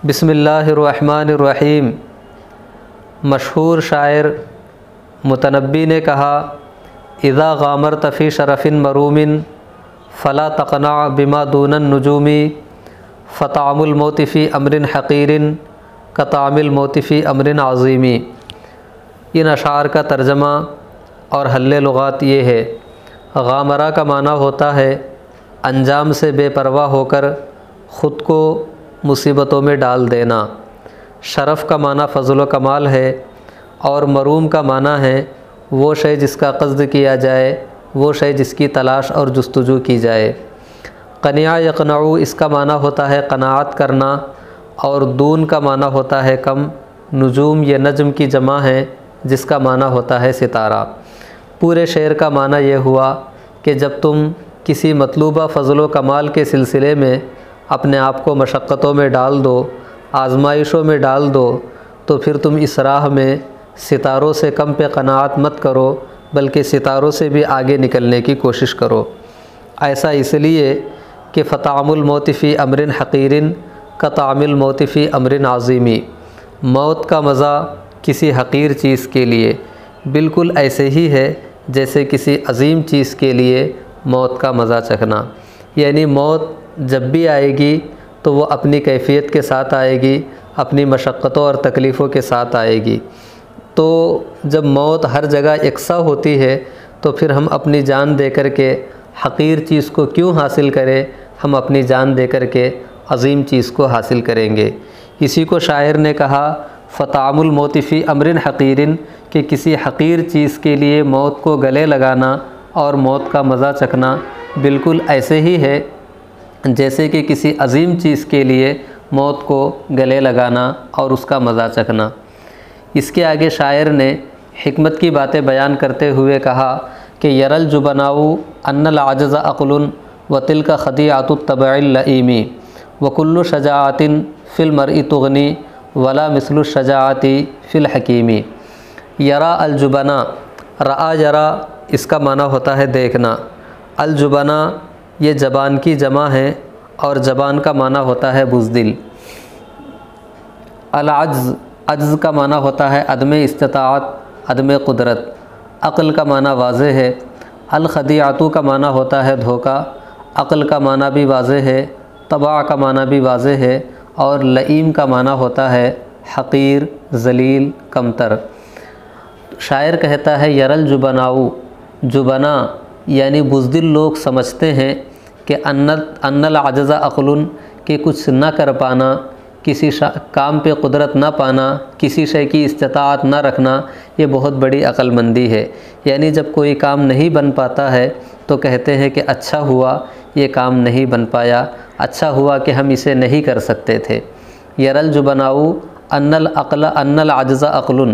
بسم اللہ الرحمن الرحیم۔ مشہور شاعر متنبی نے کہا، اذا غامرت فی شرف مروم فلا تقنع بما دون النجوم فطعم الموت فی امر حقیر کطعم الموت فی امر عظیم۔ ان اشعار کا ترجمہ اور حل لغات یہ ہے۔ غامرہ کا معنی ہوتا ہے انجام سے بے پرواہ ہو کر خود کو مصیبتوں میں ڈال دینا۔ شرف کا معنی فضل و کمال ہے، اور مروم کا معنی ہے وہ شے جس کا قصد کیا جائے، وہ شے جس کی تلاش اور جستجو کی جائے۔ قنع یقنع اس کا معنی ہوتا ہے قناعت کرنا، اور دون کا معنی ہوتا ہے کم۔ نجوم یہ نجم کی جمع ہے جس کا معنی ہوتا ہے ستارہ۔ پورے شعر کا معنی یہ ہوا کہ جب تم کسی مطلوبہ فضل و کمال کے سلسلے میں اپنے آپ کو مشقتوں میں ڈال دو، آزمائشوں میں ڈال دو، تو پھر تم اس راہ میں ستاروں سے کم پہ قناعت مت کرو، بلکہ ستاروں سے بھی آگے نکلنے کی کوشش کرو۔ ایسا اس لیے کہ فطعم الموت فی امر حقیر کطعم الموت فی امر عظیم۔ موت کا مزہ کسی حقیر چیز کے لیے بالکل ایسے ہی ہے جیسے کسی عظیم چیز کے لیے موت کا مزہ چکھنا۔ یعنی موت جب بھی آئے گی تو وہ اپنی کیفیت کے ساتھ آئے گی، اپنی مشقتوں اور تکلیفوں کے ساتھ آئے گی۔ تو جب موت ہر جگہ یکساں ہوتی ہے تو پھر ہم اپنی جان دے کر کے حقیر چیز کو کیوں حاصل کریں، ہم اپنی جان دے کر کے عظیم چیز کو حاصل کریں گے۔ اسی کو شاعر نے کہا فطعم الموت فی امر حقیر، کہ کسی حقیر چیز کے لیے موت کو گلے لگانا اور موت کا مزہ چکھنا بالکل ایسے ہی ہے جیسے کہ کسی عظیم چیز کے لیے موت کو گلے لگانا اور اس کا مزہ چکھنا۔ اس کے آگے شاعر نے حکمت کی باتیں بیان کرتے ہوئے کہا کہ یری الجبناء ان العجز عقل وتلک خدیعۃ الطبع اللئیم وکل شجاعۃ فی المرء تغنی ولا مثل الشجاعۃ فی الحکیم۔ یری الجبناء، رآ یری اس کا معنی ہوتا ہے دیکھنا۔ الجبناء یہ زبان کی جمع ہے، اور زبان کا معنی ہوتا ہے بزدل۔ العجز، عجز کا معنی ہوتا ہے عدم استطاعت، عدم قدرت۔ عقل کا معنی واضح ہے۔ الخدیعۃ کا معنی ہوتا ہے دھوکہ۔ عقل کا معنی بھی واضح ہے، طبع کا معنی بھی واضح ہے، اور لئیم کا معنی ہوتا ہے حقیر، ذلیل، کمتر۔ شاعر کہتا ہے یری الجبناء، جبنا یعنی بزدل لوگ سمجھتے ہیں کہ ان العجز عقل، کہ کچھ نہ کر پانا، کسی کام پہ قدرت نہ پانا، کسی شے کی استطاعت نہ رکھنا، یہ بہت بڑی عقل مندی ہے۔ یعنی جب کوئی کام نہیں بن پاتا ہے تو کہتے ہیں کہ اچھا ہوا یہ کام نہیں بن پایا، اچھا ہوا کہ ہم اسے نہیں کر سکتے تھے۔ یری الجبناء ان العجز عقل،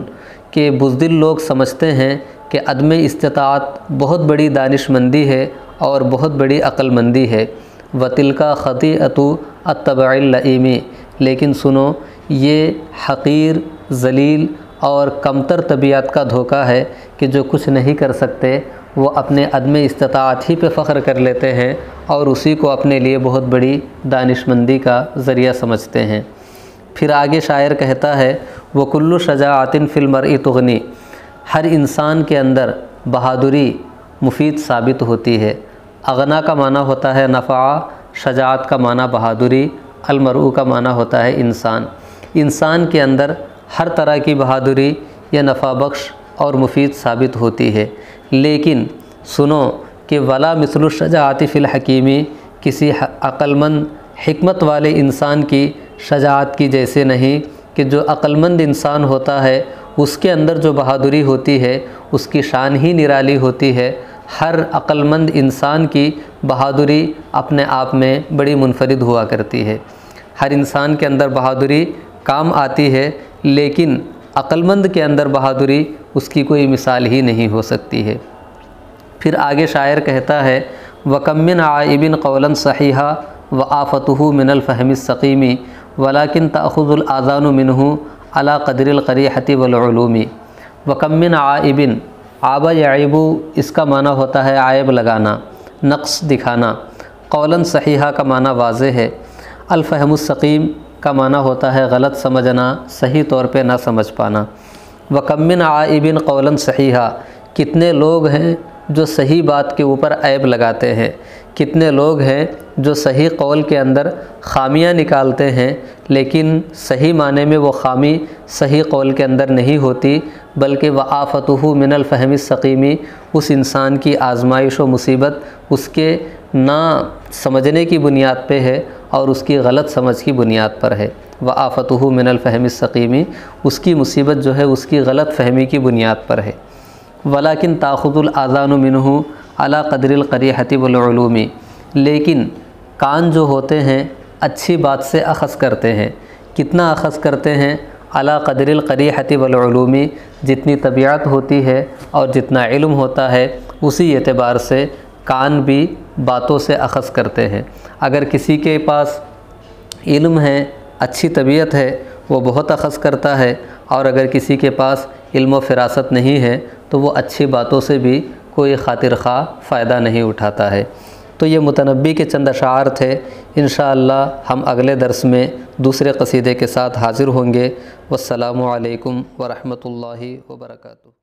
کہ بزدل لوگ سمجھتے ہیں کہ عدم استطاعت بہت بڑی دانش مندی ہے اور بہت بڑی عقل مندی ہے۔ وَتِلْكَ خَطِیئَةُ الطَّبْعِ اللئیم، لیکن سنو یہ حقیر، ذلیل اور کمتر طبیعت کا دھوکہ ہے کہ جو کچھ نہیں کر سکتے وہ اپنے عدم استطاعت ہی پہ فخر کر لیتے ہیں اور اسی کو اپنے لیے بہت بڑی دانش مندی کا ذریعہ سمجھتے ہیں۔ پھر آگے شاعر کہتا ہے وَكُلُّ شَجَاعَةٍ فِي الْمَرْءِ تُغْنِي، ہر انسان کے اندر بہادری مفید ثابت ہوتی ہے۔ اغنا کا معنی ہوتا ہے نفع، شجاعت کا معنی بہادری، المرء کا معنی ہوتا ہے انسان۔ انسان کے اندر ہر طرح کی بہادری یا نفع بخش اور مفید ثابت ہوتی ہے، لیکن سنو کہ ولا مثل الشجاعۃ فی الحکیم، کسی عقل مند حکمت والے انسان کی شجاعت کی جیسے نہیں، کہ جو عقل مند انسان ہوتا ہے اس کے اندر جو بہادری ہوتی ہے اس کی شان ہی نرالی ہوتی ہے۔ ہر عقل مند انسان کی بہادری اپنے آپ میں بڑی منفرد ہوا کرتی ہے۔ ہر انسان کے اندر بہادری کام آتی ہے، لیکن عقل مند کے اندر بہادری اس کی کوئی مثال ہی نہیں ہو سکتی ہے۔ پھر آگے شاعر کہتا ہے وَكَم مِّنْ عَائِبٍ قَوْلًا صَحِيحًا وَآفَتُهُ مِنَ الْفَهْمِ السَّقِيمِ وَلَكِنْ تَأْخُذُ الْآذَانُ مِنْهُ عَلَى قَدْرِ الْقَرِيحَةِ وَالْعُلُومِ۔ وَكَم مِّنْ عَائِبٍ، عاب یعیب اس کا معنی ہوتا ہے عیب لگانا، نقص دکھانا۔ قولاً صحیحہ کا معنی واضح ہے۔ الفہم السقیم کا معنی ہوتا ہے غلط سمجھنا، صحیح طور پہ نہ سمجھ پانا۔ وَكَم مِّنْ عَائِبٍ قَوْلًا صَحِيحًا، کتنے لوگ ہیں جو صحیح بات کے اوپر عیب لگاتے ہیں، کتنے لوگ ہیں جو صحیح قول کے اندر خامیاں نکالتے ہیں، لیکن صحیح معنی میں وہ خامی صحیح قول کے اندر نہیں ہوتی، بلکہ وَآفَتُهُ مِنَ الْفَهْمِ السَّقِيمِ، اس انسان کی آزمائش و مصیبت اس کے نہ سمجھنے کی بنیاد پہ ہے اور اس کی غلط سمجھ کی بنیاد پر ہے۔ وَآفَتُهُ مِنَ الْفَهْمِ السَّقِيمِ، اس کی مصیبت جو ہے اس کی غلط فہمی کی بنیاد پر ہے۔ وَلَكِنْ تَأْخُذُ الْآذَانُ مِنْهُ عَلَى قَدْرِ الْقَرِيحَةِ وَالْعُلُومِ، لیکن کان جو ہوتے ہیں اچھی بات سے اخذ کرتے ہیں۔ کتنا اخذ کرتے ہیں؟ عَلَى قَدْرِ الْقَرِيحَةِ وَالْعُلُومِ، جتنی طبیعت ہوتی ہے اور جتنا علم ہوتا ہے اسی اعتبار سے کان بھی باتوں سے اخذ کرتے ہیں۔ اگر کسی کے پاس علم ہے، اچھی طبیعت ہے، وہ بہت اخذ کرتا ہے، اور اگر کسی کے پاس علم و فراست نہیں ہے تو وہ اچھی باتوں سے بھی کوئی خاطر خواہ فائدہ نہیں اٹھاتا ہے۔ تو یہ متنبی کے چند اشعار تھے۔ انشاءاللہ ہم اگلے درس میں دوسرے قصیدے کے ساتھ حاضر ہوں گے۔ والسلام علیکم ورحمۃ اللہ وبرکاتہ۔